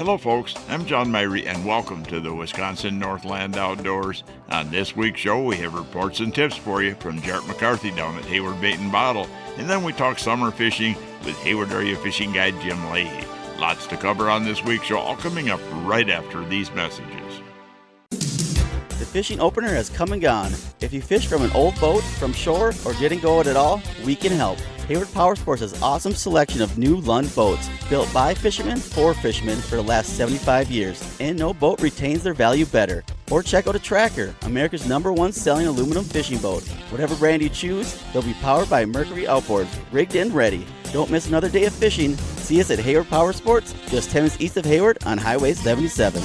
Hello folks, I'm John Myrie and welcome to the Wisconsin Northland Outdoors. On this week's show we have reports and tips for you from Jarrett McCarthy down at Hayward Bait and Bottle, and then we talk summer fishing with Hayward Area Fishing Guide Jim Leahy. Lots to cover on this week's show, all coming up right after these messages. The fishing opener has come and gone. If you fish from an old boat, from shore, or didn't go out at all, we can help. Hayward Power Sports has an awesome selection of new Lund boats built by fishermen for fishermen for the last 75 years, and no boat retains their value better. Or check out a Tracker, America's #1 selling aluminum fishing boat. Whatever brand you choose, they'll be powered by Mercury outboards, rigged and ready. Don't miss another day of fishing. See us at Hayward Power Sports, just 10 minutes east of Hayward on Highway 77.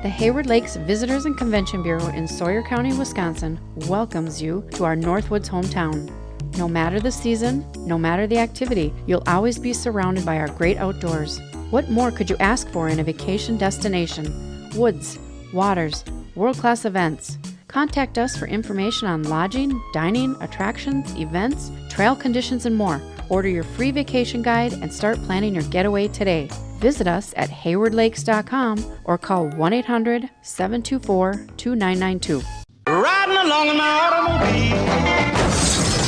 The Hayward Lakes Visitors and Convention Bureau in Sawyer County, Wisconsin welcomes you to our Northwoods hometown. No matter the season, no matter the activity, you'll always be surrounded by our great outdoors. What more could you ask for in a vacation destination? Woods, waters, world-class events. Contact us for information on lodging, dining, attractions, events, trail conditions, and more. Order your free vacation guide and start planning your getaway today. Visit us at haywardlakes.com or call 1-800-724-2992. Riding along in my automobile.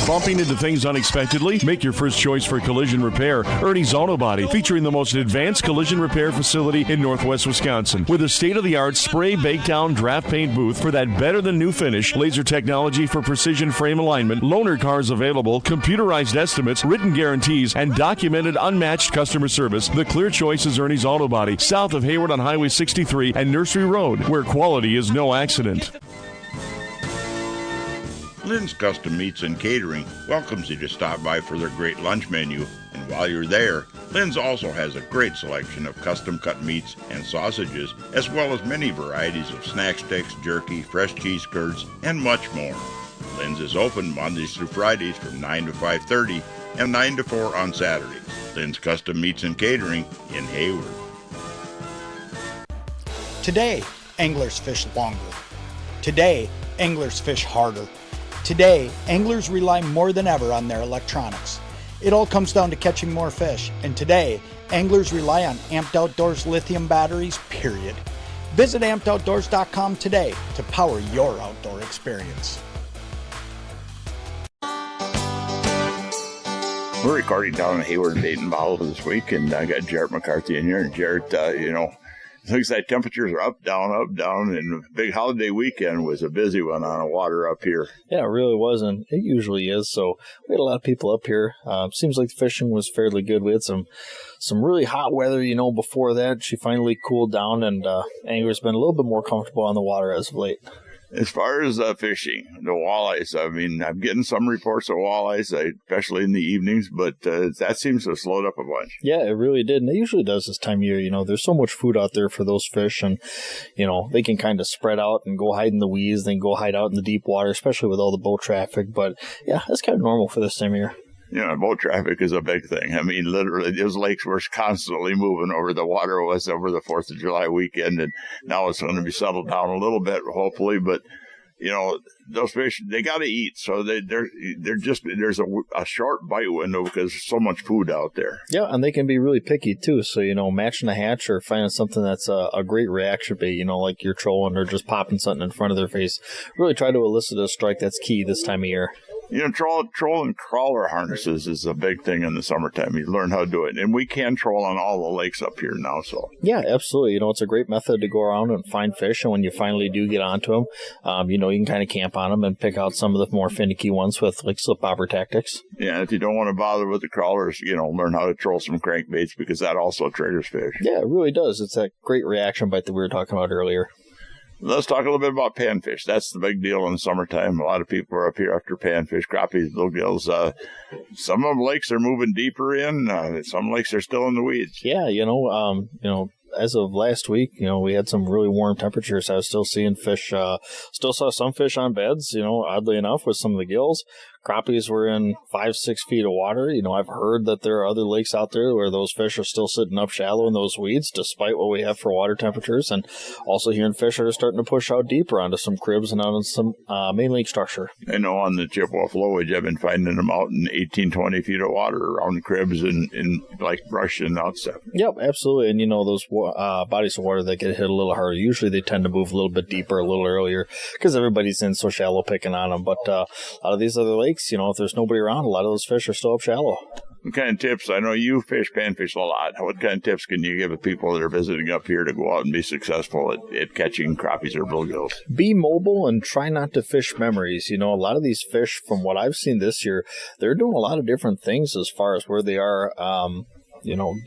Bumping into things unexpectedly? Make your first choice for collision repair. Ernie's Auto Body, featuring the most advanced collision repair facility in Northwest Wisconsin. With a state-of-the-art spray, bake-down, draft paint booth for that better-than-new finish, laser technology for precision frame alignment, loaner cars available, computerized estimates, written guarantees, and documented unmatched customer service, the clear choice is Ernie's Auto Body, south of Hayward on Highway 63 and Nursery Road, where quality is no accident. Lynn's Custom Meats and Catering welcomes you to stop by for their great lunch menu. And while you're there, Lynn's also has a great selection of custom-cut meats and sausages, as well as many varieties of snack sticks, jerky, fresh cheese curds, and much more. Lynn's is open Mondays through Fridays from 9 to 5:30 and 9 to 4 on Saturdays. Lynn's Custom Meats and Catering in Hayward. Today, anglers fish longer. Today, anglers fish harder. Today, anglers rely more than ever on their electronics. It all comes down to catching more fish, and today, anglers rely on Amped Outdoors lithium batteries, period. Visit ampedoutdoors.com today to power your outdoor experience. We're recording down at Hayward Bait and Bottle this week, and I got Jarrett McCarthy in here. And Jarrett, looks like temperatures are up, down, and the big holiday weekend was a busy one on the water up here. Yeah, it really was, and it usually is. So we had a lot of people up here. Seems like the fishing was fairly good. We had some really hot weather, before that. She finally cooled down, and anglers been a little bit more comfortable on the water as of late. As far as fishing, the walleyes, I'm getting some reports of walleyes, especially in the evenings, but that seems to have slowed up a bunch. Yeah, it really did, and it usually does this time of year. There's so much food out there for those fish, and, they can kind of spread out and go hide in the weeds, then go hide out in the deep water, especially with all the boat traffic. But, yeah, that's kind of normal for this time of year. Boat traffic is a big thing. Literally, those lakes were constantly moving over the water was over the 4th of July weekend, and now it's going to be settled down a little bit, hopefully. But, those fish, they got to eat. So they're just, there's a short bite window because there's so much food out there. Yeah, and they can be really picky, too. So, matching a hatch or finding something that's a great reaction bait, like you're trolling or just popping something in front of their face. Really try to elicit a strike. That's key this time of year. Troll and crawler harnesses is a big thing in the summertime. You learn how to do it. And we can troll on all the lakes up here now. So yeah, absolutely. It's a great method to go around and find fish. And when you finally do get onto them, you can kind of camp on them and pick out some of the more finicky ones with like slip bobber tactics. Yeah, if you don't want to bother with the crawlers, learn how to troll some crankbaits because that also triggers fish. Yeah, it really does. It's that great reaction bite that we were talking about earlier. Let's talk a little bit about panfish. That's the big deal in the summertime. A lot of people are up here after panfish, crappies, bluegills. Some of them lakes are moving deeper in. Some lakes are still in the weeds. Yeah, as of last week, we had some really warm temperatures. I was still seeing fish, still saw some fish on beds, oddly enough, with some of the gills. Crappies were in 5-6 feet of water. I've heard that there are other lakes out there where those fish are still sitting up shallow in those weeds, despite what we have for water temperatures. And also hearing fish that are starting to push out deeper onto some cribs and out on some main lake structure. I know on the Chippewa flowage, I've been finding them out in 18, 20 feet of water around cribs and like brush and that stuff. Yep, absolutely. And those bodies of water that get hit a little harder, usually they tend to move a little bit deeper a little earlier because everybody's in so shallow picking on them. But a lot of these other lakes, if there's nobody around, a lot of those fish are still up shallow. What kind of tips? I know you panfish a lot. What kind of tips can you give the people that are visiting up here to go out and be successful at catching crappies or bluegills? Be mobile and try not to fish memories. A lot of these fish, from what I've seen this year, they're doing a lot of different things as far as where they are,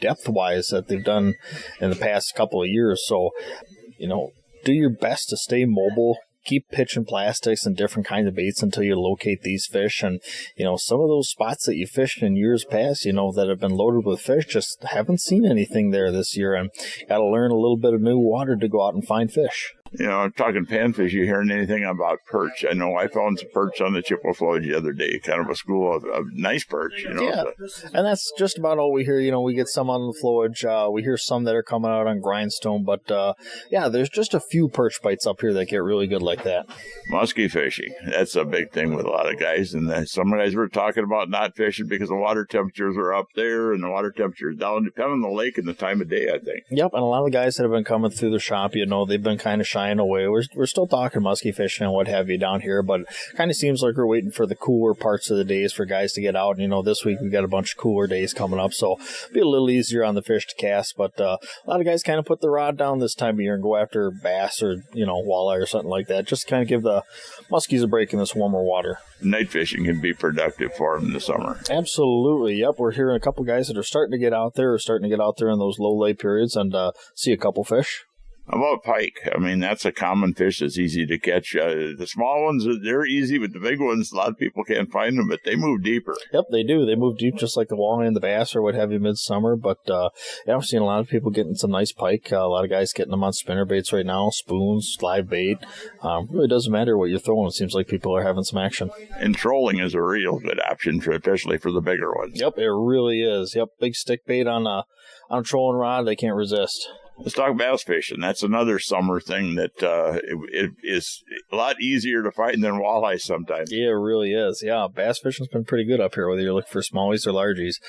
depth-wise that they've done in the past couple of years. So, do your best to stay mobile. Keep pitching plastics and different kinds of baits until you locate these fish. And, some of those spots that you fished in years past, that have been loaded with fish, just haven't seen anything there this year. And got to learn a little bit of new water to go out and find fish. Talking panfish, you hearing anything about perch? I know I found some perch on the Chippewa flowage the other day, kind of a school of nice perch, Yeah, and that's just about all we hear. We get some on the flowage. We hear some that are coming out on grindstone, but there's just a few perch bites up here that get really good like that. Muskie fishing, that's a big thing with a lot of guys, and some guys were talking about not fishing because the water temperatures are up there and the water temperatures down, depending on the lake and the time of day, I think. Yep, and a lot of guys that have been coming through the shop, they've been kind of shying away. We're still talking muskie fishing and what have you down here, but kind of seems like we're waiting for the cooler parts of the days for guys to get out. This week we've got a bunch of cooler days coming up, so be a little easier on the fish to cast. But a lot of guys kind of put the rod down this time of year and go after bass or walleye or something like that. Just kind of give the muskies a break in this warmer water. Night fishing can be productive for them in the summer. Absolutely. Yep, we're hearing a couple guys that are starting to get out there in those low lay periods and see a couple fish. How about pike? I mean, that's a common fish that's easy to catch. The small ones, they're easy, but the big ones, a lot of people can't find them, but they move deeper. Yep, they do. They move deep just like the walleye and the bass or what have you midsummer. But I've seen a lot of people getting some nice pike. A lot of guys getting them on spinner baits right now, spoons, live bait. Really doesn't matter what you're throwing. It seems like people are having some action. And trolling is a real good option, especially for the bigger ones. Yep, it really is. Yep, big stick bait on a trolling rod, they can't resist. Let's talk bass fishing. That's another summer thing that it is a lot easier to find than walleye sometimes. Yeah, it really is. Yeah, bass fishing's been pretty good up here, whether you're looking for smallies or largies.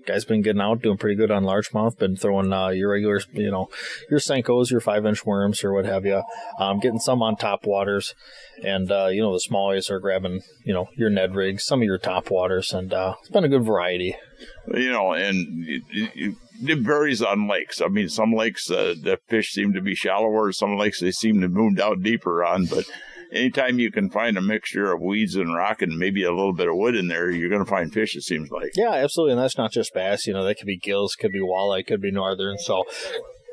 Guys been getting out, doing pretty good on largemouth, been throwing your regular, your Senkos, your 5-inch worms or what have you, getting some on top waters. And, the smallies are grabbing, your Ned rigs, some of your top waters, and it's been a good variety. And it varies on lakes. I mean, some lakes, the fish seem to be shallower. Some lakes, they seem to move out deeper on. But anytime you can find a mixture of weeds and rock and maybe a little bit of wood in there, you're going to find fish, it seems like. Yeah, absolutely. And that's not just bass. That could be gills, could be walleye, could be northern. So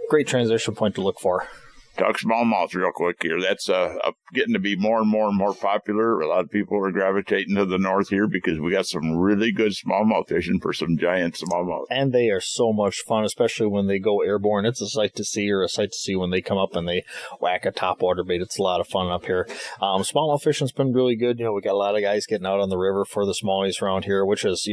great transition point to look for. Talk smallmouth real quick here. That's getting to be more and more popular. A lot of people are gravitating to the north here because we got some really good smallmouth fishing for some giant smallmouth. And they are so much fun, especially when they go airborne. It's a sight to see when they come up and they whack a topwater bait. It's a lot of fun up here. Smallmouth fishing's been really good. We got a lot of guys getting out on the river for the smallies around here, which is,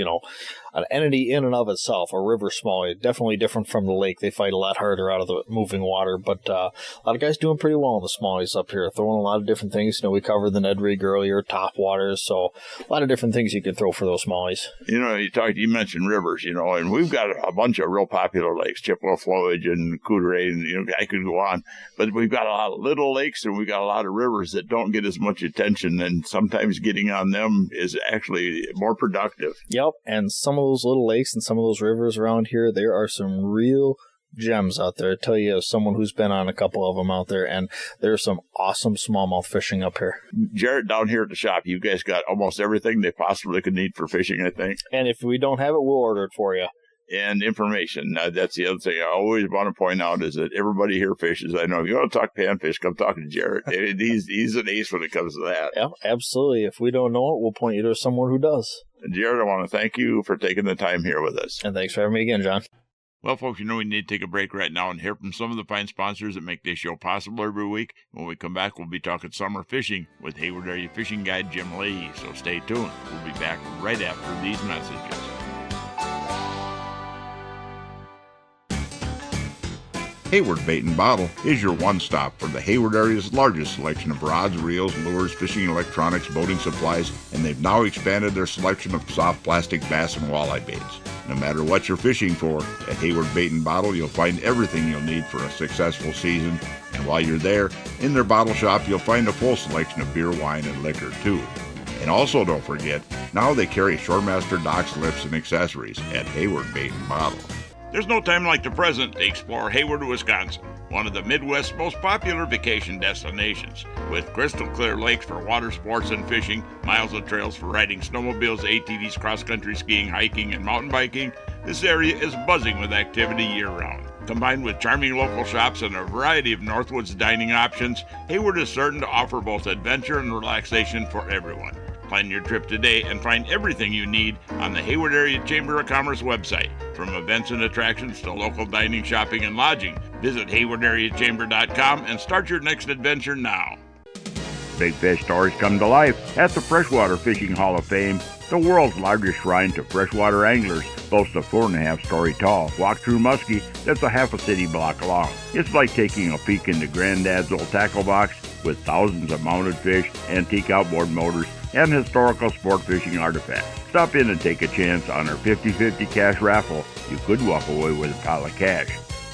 an entity in and of itself, a river smallie. Definitely different from the lake. They fight a lot harder out of the moving water, but a lot of guys doing pretty well in the smallies up here, throwing a lot of different things. We covered the Ned rig earlier, top waters, so a lot of different things you can throw for those smallies. You mentioned rivers, and we've got a bunch of real popular lakes, Chippewa flowage and Coudray, and I could go on, but we've got a lot of little lakes and we've got a lot of rivers that don't get as much attention, and sometimes getting on them is actually more productive. Yep, and some of those little lakes and some of those rivers around here, there are some real gems out there. I tell you, as someone who's been on a couple of them out there, and there's some awesome smallmouth fishing up here. Jarrett, down here at the shop, you guys got almost everything they possibly could need for fishing, I think. And if we don't have it, we'll order it for you. And information. That's the other thing I always want to point out is that everybody here fishes. I know if you want to talk panfish, come talk to Jarrett. He's an ace when it comes to that. Yeah, absolutely. If we don't know it, we'll point you to someone who does. Jarrett, I want to thank you for taking the time here with us. And thanks for having me again, John. Well, folks, we need to take a break right now and hear from some of the fine sponsors that make this show possible every week. When we come back, we'll be talking summer fishing with Hayward Area Fishing Guide Jim Leahy, so stay tuned. We'll be back right after these messages. Hayward Bait and Bottle is your one-stop for the Hayward area's largest selection of rods, reels, lures, fishing electronics, boating supplies, and they've now expanded their selection of soft plastic bass and walleye baits. No matter what you're fishing for, at Hayward Bait and Bottle you'll find everything you'll need for a successful season, and while you're there, in their bottle shop you'll find a full selection of beer, wine, and liquor too. And also don't forget, now they carry Shoremaster docks, lifts, and accessories at Hayward Bait and Bottle. There's no time like the present to explore Hayward, Wisconsin, one of the Midwest's most popular vacation destinations. With crystal clear lakes for water sports and fishing, miles of trails for riding snowmobiles, ATVs, cross-country skiing, hiking, and mountain biking, this area is buzzing with activity year-round. Combined with charming local shops and a variety of Northwoods dining options, Hayward is certain to offer both adventure and relaxation for everyone. Plan your trip today and find everything you need on the Hayward Area Chamber of Commerce website. From events and attractions to local dining, shopping, and lodging, visit haywardareachamber.com and start your next adventure now. Big fish stories come to life at the Freshwater Fishing Hall of Fame. The world's largest shrine to freshwater anglers boasts a 4.5-story tall walk-through muskie that's a half a city block long. It's like taking a peek into Granddad's old tackle box with thousands of mounted fish, antique outboard motors, and historical sport fishing artifacts. Stop in and take a chance on our 50-50 cash raffle. You could walk away with a pile of cash.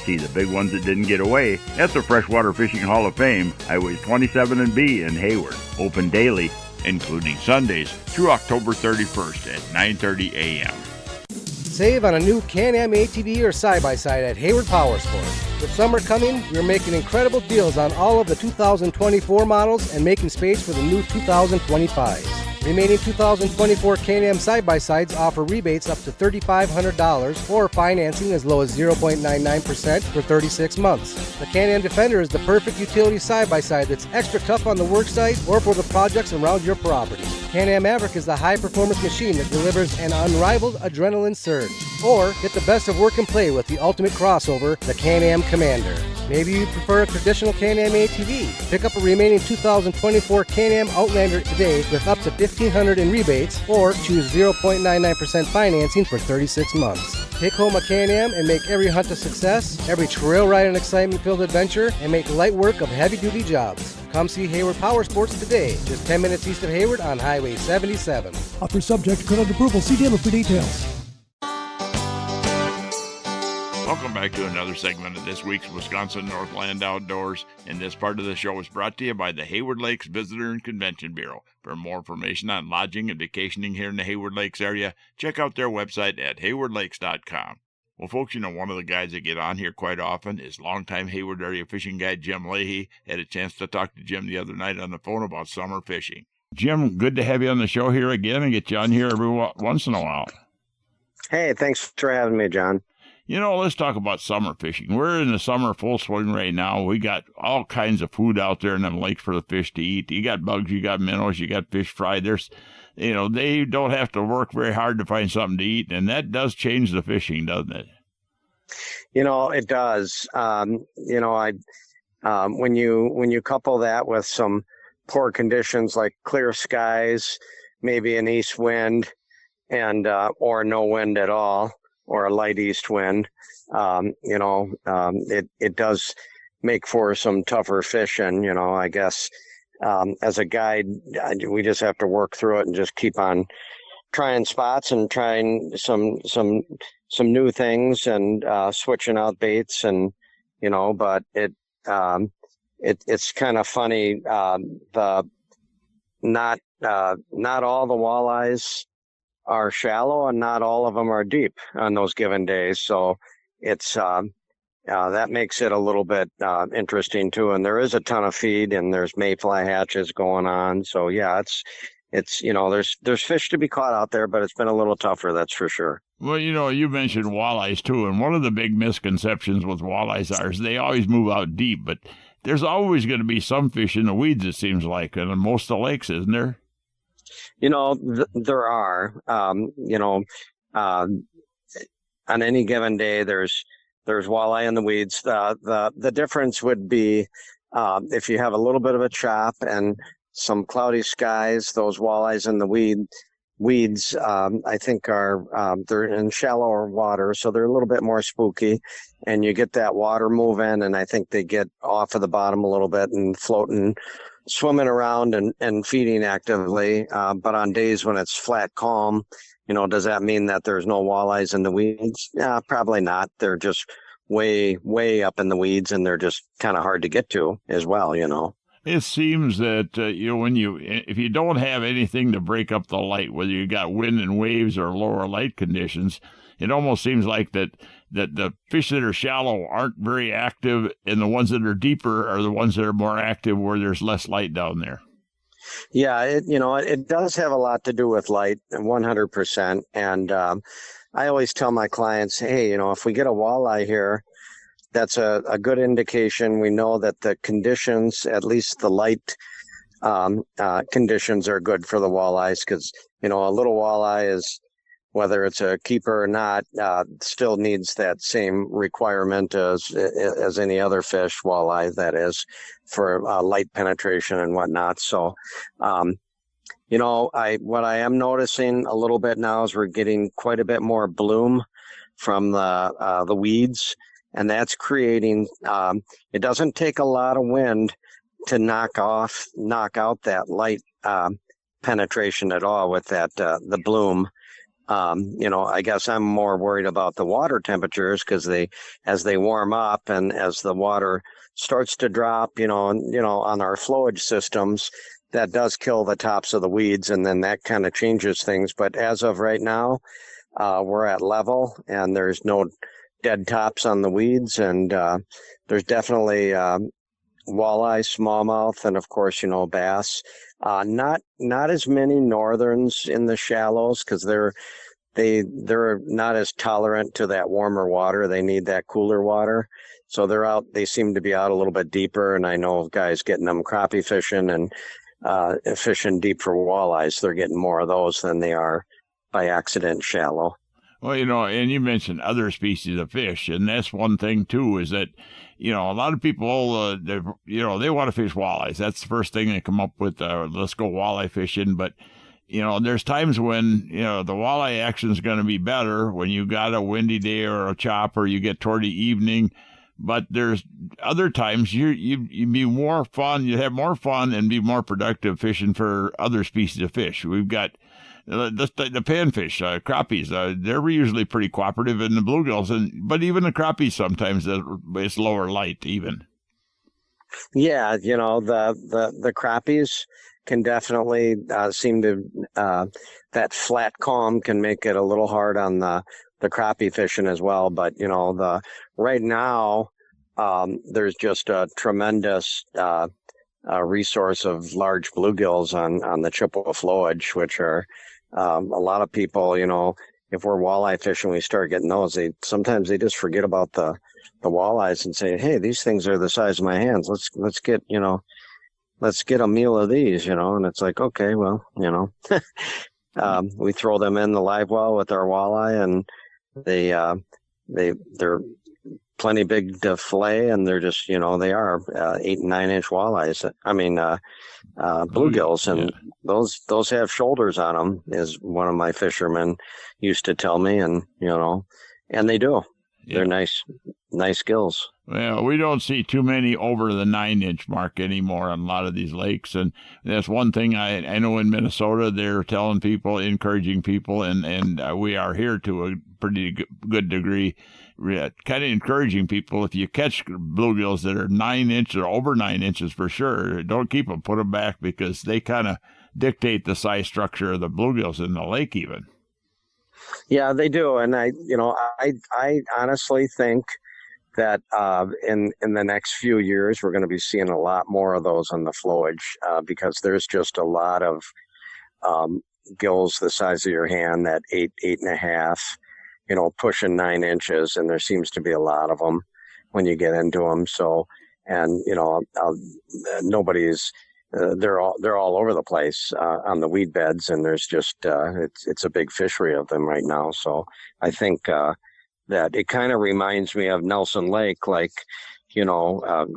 See the big ones that didn't get away at the Freshwater Fishing Hall of Fame, Highways 27 and B in Hayward. Open daily, including Sundays, through October 31st at 9:30 a.m. Save on a new Can-Am ATV or side-by-side at Hayward Powersports. With summer coming, we're making incredible deals on all of the 2024 models and making space for the new 2025s. Remaining 2024 Can-Am side-by-sides offer rebates up to $3,500 or financing as low as 0.99% for 36 months. The Can-Am Defender is the perfect utility side-by-side that's extra tough on the work site or for the projects around your property. Can-Am Maverick is the high-performance machine that delivers an unrivaled adrenaline surge. Or get the best of work and play with the ultimate crossover, the Can-Am Commander. Maybe you prefer a traditional Can-Am ATV. Pick up a remaining 2024 Can-Am Outlander today with up to $1,500 in rebates, or choose 0.99% financing for 36 months. Take home a Can-Am and make every hunt a success, every trail ride an excitement-filled adventure, and make light work of heavy-duty jobs. Come see Hayward Powersports today, just 10 minutes east of Hayward on Highway 77. Offer subject to credit approval. See dealer for details. Welcome back to another segment of this week's Wisconsin Northland Outdoors, and this part of the show is brought to you by the Hayward Lakes Visitor and Convention Bureau. For more information on lodging and vacationing here in the Hayward Lakes area, check out their website at haywardlakes.com. Well, folks, one of the guys that get on here quite often is longtime Hayward Area Fishing Guide Jim Leahy. Had a chance to talk to Jim the other night on the phone about summer fishing. Jim, good to have you on the show here again and get you on here every once in a while. Hey, thanks for having me, John. Let's talk about summer fishing. We're in the summer full swing right now. We got all kinds of food out there in them lakes for the fish to eat. You got bugs, you got minnows, you got fish fry. There's, they don't have to work very hard to find something to eat, and that does change the fishing, doesn't it? It does. When you couple that with some poor conditions like clear skies, maybe an east wind, and or no wind at all, or a light east wind, it does make for some tougher fishing. I guess as a guide, we just have to work through it and just keep on trying spots and trying some new things and switching out baits and but it's kind of funny. Not all the walleyes are shallow and not all of them are deep on those given days. So it's that makes it a little bit interesting too. And there is a ton of feed and there's mayfly hatches going on. So yeah, it's there's fish to be caught out there, but it's been a little tougher, that's for sure. Well, you mentioned walleyes too, and one of the big misconceptions with walleyes is they always move out deep, but there's always going to be some fish in the weeds, it seems like, and in most of the lakes, isn't there? There are, on any given day, there's walleye in the weeds. The difference would be if you have a little bit of a chop and some cloudy skies, those walleyes in the weeds, I think they're in shallower water, so they're a little bit more spooky, and you get that water moving, and I think they get off of the bottom a little bit and floating, swimming around and feeding actively. But on days when it's flat calm, does that mean that there's no walleyes in the weeds? Yeah, probably not. They're just way, way up in the weeds, and they're just kind of hard to get to as well, It seems that, if you don't have anything to break up the light, whether you got wind and waves or lower light conditions, it almost seems like that the fish that are shallow aren't very active, and the ones that are deeper are the ones that are more active where there's less light down there. Yeah, it does have a lot to do with light, 100%. And I always tell my clients, hey, if we get a walleye here, that's a good indication. We know that the conditions, at least the light conditions, are good for the walleyes, because a little walleye is, whether it's a keeper or not, still needs that same requirement as any other fish, walleye that is, for light penetration and whatnot. So, what I am noticing a little bit now is we're getting quite a bit more bloom from the weeds. And that's creating, it doesn't take a lot of wind to knock out that light penetration at all with that, the bloom. I guess I'm more worried about the water temperatures, because as they warm up and as the water starts to drop, on our flowage systems, that does kill the tops of the weeds, and then that kind of changes things. But as of right now, we're at level, and there's no dead tops on the weeds, and there's definitely walleye, smallmouth, and of course, bass. Not as many northerns in the shallows, because they're not as tolerant to that warmer water. They need that cooler water, so they're out. They seem to be out a little bit deeper, and I know of guys getting them crappie fishing and fishing deep for walleyes. They're getting more of those than they are by accident shallow. Well, and you mentioned other species of fish, and that's one thing too, is that, a lot of people, they want to fish walleyes. That's the first thing they come up with, let's go walleye fishing. But, there's times when, the walleye action is going to be better when you got a windy day or a chop, or you get toward the evening. But there's other times you'd be more fun, you'd have more fun and be more productive fishing for other species of fish. We've got the panfish, crappies, they're usually pretty cooperative, in the bluegills, but even the crappies sometimes it's lower light even. Yeah, the crappies can definitely seem to that flat calm can make it a little hard on the crappie fishing as well. But right now there's just a tremendous resource of large bluegills on the Chippewa flowage, which are a lot of people, if we're walleye fishing, we start getting those. Sometimes they just forget about the walleyes and say, hey, these things are the size of my hands. Let's get a meal of these, and it's like, okay, well, we throw them in the live well with our walleye, and they're plenty big to fillet, and they're just, they are 8 and 9 inch walleyes. I mean, bluegills, and those have shoulders on them, is one of my fishermen used to tell me, and and they do. Yeah. They're nice gills. Well, we don't see too many over the 9 inch mark anymore on a lot of these lakes, and that's one thing I know in Minnesota. They're telling people, encouraging people, and we are here to a pretty good degree, kind of encouraging people. If you catch bluegills that are 9 inches or over 9 inches, for sure, don't keep them, put them back, because they kind of dictate the size structure of the bluegills in the lake even. Yeah, they do. And I honestly think that in the next few years, we're going to be seeing a lot more of those on the flowage, because there's just a lot of gills the size of your hand, that 8.5, pushing 9 inches. And there seems to be a lot of them when you get into them. So, and, nobody's, they're all over the place on the weed beds, and there's just it's a big fishery of them right now. So I think that it kind of reminds me of Nelson Lake, like,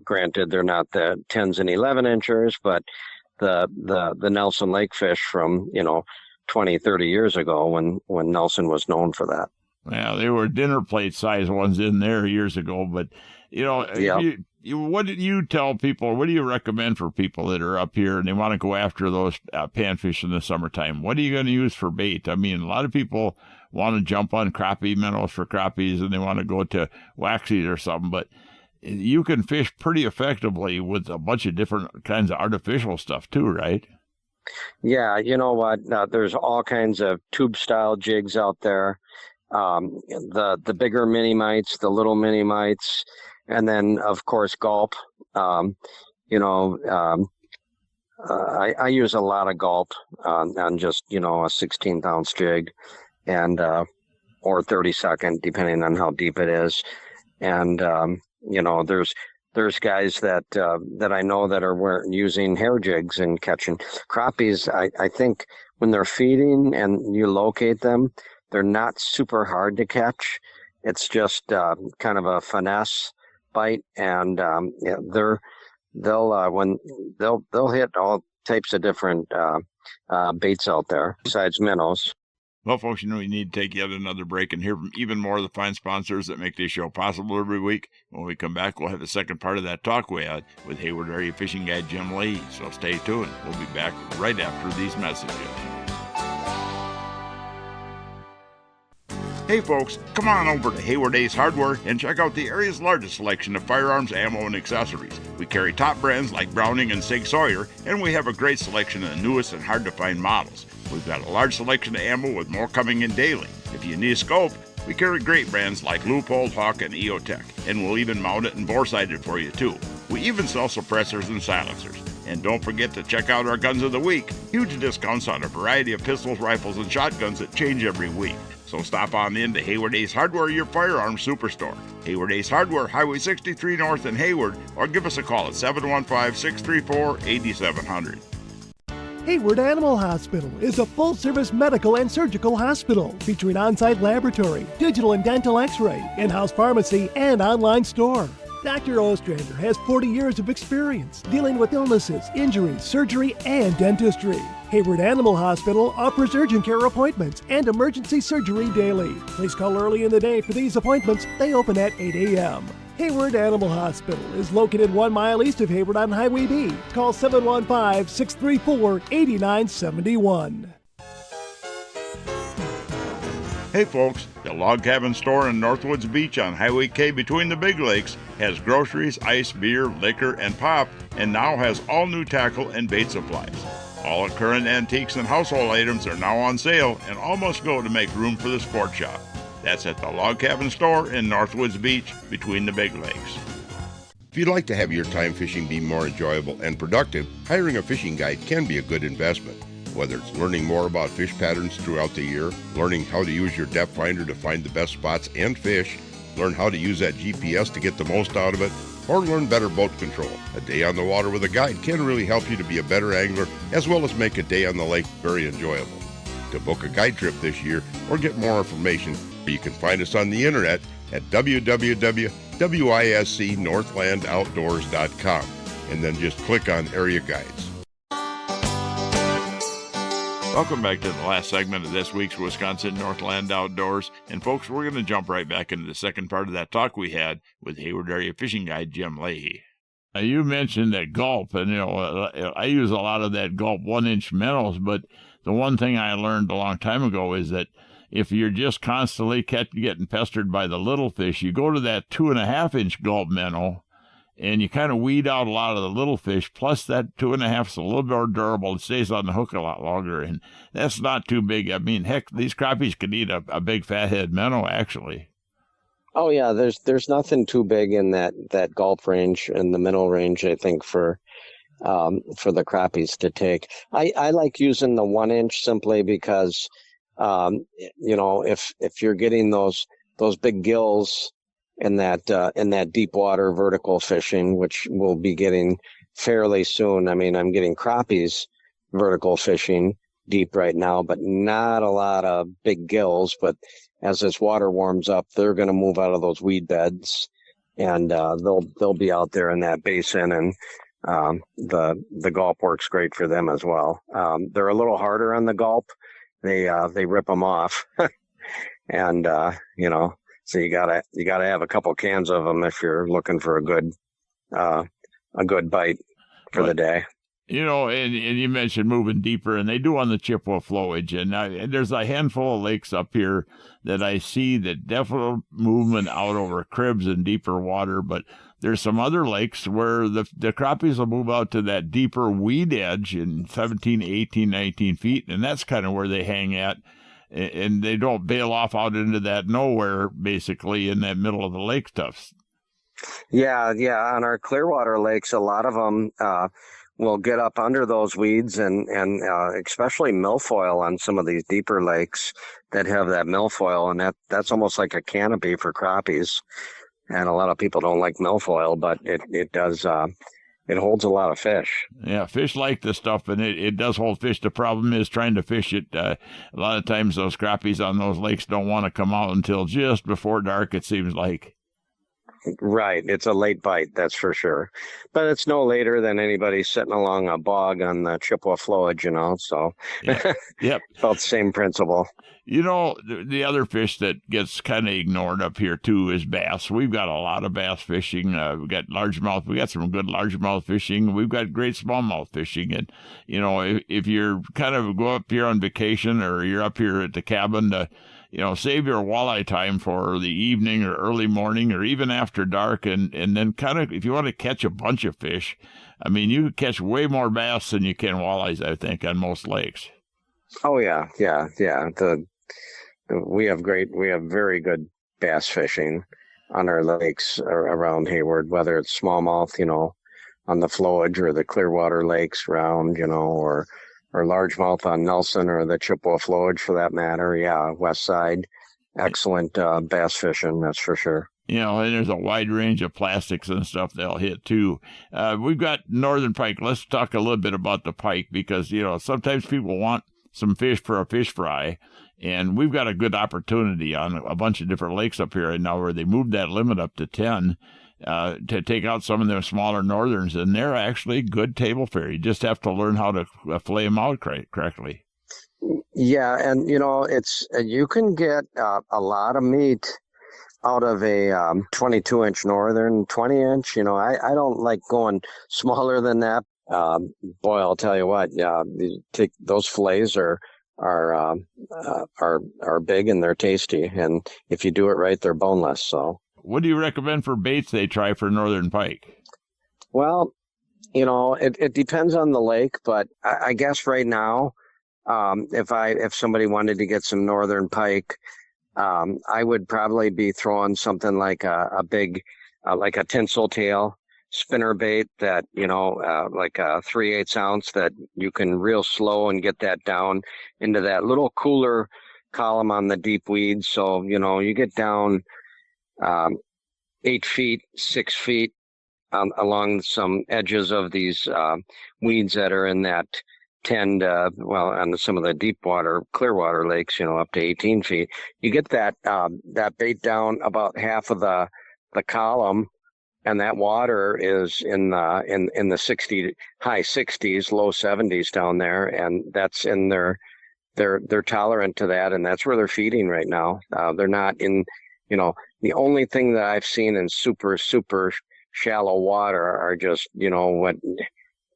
granted they're not the 10s and 11 inchers, but the Nelson Lake fish from, 20, 30 years ago when Nelson was known for that. Well, they were dinner plate size ones in there years ago, but what do you tell people? What do you recommend for people that are up here and they want to go after those panfish in the summertime? What are you going to use for bait? I mean, a lot of people want to jump on crappie minnows for crappies and they want to go to waxies or something, but you can fish pretty effectively with a bunch of different kinds of artificial stuff too, right? Yeah, you know what? There's all kinds of tube style jigs out there. The bigger mini mites, the little mini mites, and then of course gulp. I use a lot of gulp on just a 16th ounce jig, and or 32nd, depending on how deep it is. And there's guys that I know that are using hair jigs and catching crappies. I think when they're feeding and you locate them, they're not super hard to catch. It's just kind of a finesse bite, and they'll hit all types of different baits out there besides minnows. Well, folks, we need to take yet another break and hear from even more of the fine sponsors that make this show possible every week. When we come back, we'll have the second part of that talk we had with Hayward Area Fishing Guide Jim Leahy. So stay tuned. We'll be back right after these messages. Hey folks, come on over to Hayward Ace Hardware and check out the area's largest selection of firearms, ammo, and accessories. We carry top brands like Browning and Sig Sauer, and we have a great selection of the newest and hard-to-find models. We've got a large selection of ammo with more coming in daily. If you need a scope, we carry great brands like Leupold, Hawk, and EOTech, and we'll even mount it and bore-sight it for you too. We even sell suppressors and silencers. And don't forget to check out our Guns of the Week. Huge discounts on a variety of pistols, rifles, and shotguns that change every week. So stop on in to Hayward Ace Hardware, your firearms superstore. Hayward Ace Hardware, Highway 63 North in Hayward, or give us a call at 715-634-8700. Hayward Animal Hospital is a full-service medical and surgical hospital featuring on-site laboratory, digital and dental x-ray, in-house pharmacy, and online store. Dr. Ostrander has 40 years of experience dealing with illnesses, injuries, surgery, and dentistry. Hayward Animal Hospital offers urgent care appointments and emergency surgery daily. Please call early in the day for these appointments. They open at 8 a.m. Hayward Animal Hospital is located 1 mile east of Hayward on Highway B. Call 715-634-8971. Hey folks, the Log Cabin Store in Northwoods Beach on Highway K between the Big Lakes has groceries, ice, beer, liquor, and pop, and now has all new tackle and bait supplies. All current antiques and household items are now on sale and all must go to make room for the sport shop. That's at the Log Cabin Store in Northwoods Beach between the Big Lakes. If you'd like to have your time fishing be more enjoyable and productive, hiring a fishing guide can be a good investment. Whether it's learning more about fish patterns throughout the year, learning how to use your depth finder to find the best spots and fish, learn how to use that GPS to get the most out of it, or learn better boat control. A day on the water with a guide can really help you to be a better angler, as well as make a day on the lake very enjoyable. To book a guide trip this year or get more information, you can find us on the internet at www.wiscnorthlandoutdoors.com, and then just click on Area Guides. Welcome back to the last segment of this week's Wisconsin Northland Outdoors. And folks, we're going to jump right back into the second part of that talk we had with Hayward Area Fishing Guide Jim Leahy. You mentioned that gulp, and I use a lot of that gulp 1-inch minnows, but the one thing I learned a long time ago is that if you're just constantly getting pestered by the little fish, you go to that 2.5-inch gulp minnow, and you kind of weed out a lot of the little fish, plus that 2.5 is a little more durable. It stays on the hook a lot longer, and that's not too big. I mean, heck, these crappies could eat a big fathead minnow, actually. Oh, yeah, there's nothing too big in that gulp range and the minnow range, I think, for the crappies to take. I like using the 1-inch simply because, if you're getting those big gills in that deep water vertical fishing, which we'll be getting fairly soon. I mean, I'm getting crappies vertical fishing deep right now, but not a lot of big gills. as this water warms up, they're going to move out of those weed beds, and they'll be out there in that basin, and the gulp works great for them as well. They're a little harder on the gulp. They rip them off, and so you gotta have a couple cans of them if you're looking for a good bite for the day. And you mentioned moving deeper, and they do on the Chippewa flowage. And there's a handful of lakes up here that I see that definite movement out over cribs and deeper water. But there's some other lakes where the crappies will move out to that deeper weed edge in 17, 18, 19 feet. And that's kind of where they hang at. And they don't bail off out into that nowhere, basically, in that middle of the lake stuff. Yeah. On our Clearwater lakes, a lot of them will get up under those weeds, and especially milfoil on some of these deeper lakes that have that milfoil, and that's almost like a canopy for crappies. And a lot of people don't like milfoil, but it does. It holds a lot of fish. Yeah, fish like this stuff, and it does hold fish. The problem is trying to fish it. A lot of times those crappies on those lakes don't want to come out until just before dark, it seems like. Right. It's a late bite, that's for sure. But it's no later than anybody sitting along a bog on the Chippewa flowage, so. Yeah. Yep. About the same principle. The other fish that gets kind of ignored up here, too, is bass. We've got a lot of bass fishing. We've got largemouth. We got some good largemouth fishing. We've got great smallmouth fishing. And, if you're kind of go up here on vacation, or you're up here at the cabin to, save your walleye time for the evening or early morning or even after dark. And then kind of, if you want to catch a bunch of fish, you can catch way more bass than you can walleyes, I think, on most lakes. Oh, yeah. We have very good bass fishing on our lakes around Hayward, whether it's smallmouth, on the flowage, or the Clearwater lakes around, or largemouth on Nelson, or the Chippewa flowage for that matter. Yeah, west side, excellent bass fishing, that's for sure. And there's a wide range of plastics and stuff they'll hit, too. We've got northern pike. Let's talk a little bit about the pike, because, sometimes people want some fish for a fish fry, and we've got a good opportunity on a bunch of different lakes up here right now where they moved that limit up to 10 to take out some of the smaller northerns, and they're actually good table fare. You just have to learn how to fillet them out correctly. Yeah, and, it's you can get a lot of meat out of a 22-inch northern, 20-inch. I don't like going smaller than that. Boy, I'll tell you what. Yeah, those fillets are big, and they're tasty, and if you do it right, they're boneless. So, what do you recommend for baits they try for northern pike? Well, it depends on the lake, but I guess right now, if somebody wanted to get some northern pike, I would probably be throwing something like a big, like a tinsel tail spinner bait that, like a 3/8 ounce, that you can real slow and get that down into that little cooler column on the deep weeds. So, you get down 8 feet, 6 feet along some edges of these weeds that are in that 10 to, on some of the deep water, Clearwater lakes, up to 18 feet. You get that bait down about half of the column, and that water is in the 60 high 60s, low 70s down there, and that's in they're tolerant to that, and that's where they're feeding right now. They're not in, the only thing that I've seen in super shallow water are just, what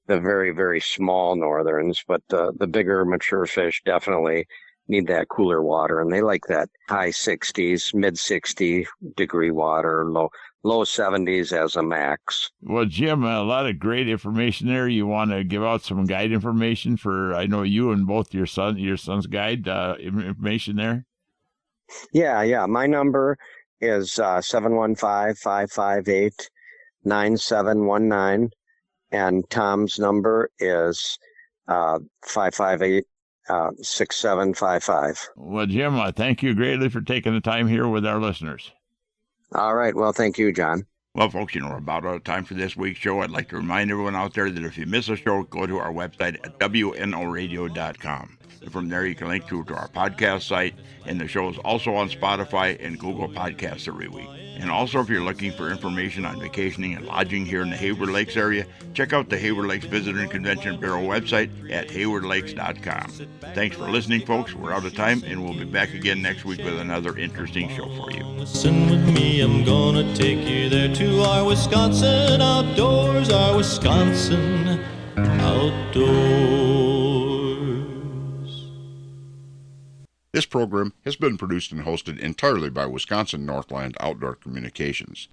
the very, very small northerns, but the bigger mature fish definitely need that cooler water, and they like that high 60s, mid 60 degree water, low 70s as a max. Well, Jim, a lot of great information there. You want to give out some guide information for, I know you and both your son's guide information there? Yeah. My number is 715-558-9719, and Tom's number is 558-6755. Well, Jim, I thank you greatly for taking the time here with our listeners. All right. Well, thank you, John. Well, folks, we're about out of time for this week's show. I'd like to remind everyone out there that if you miss a show, go to our website at wnoradio.com. And from there, you can link to our podcast site, and the show is also on Spotify and Google Podcasts every week. And also, if you're looking for information on vacationing and lodging here in the Hayward Lakes area, check out the Hayward Lakes Visitor and Convention Bureau website at haywardlakes.com. Thanks for listening, folks. We're out of time, and we'll be back again next week with another interesting show for you. Listen with me, I'm gonna take you there to our Wisconsin outdoors, our Wisconsin outdoors. This program has been produced and hosted entirely by Wisconsin Northland Outdoor Communications.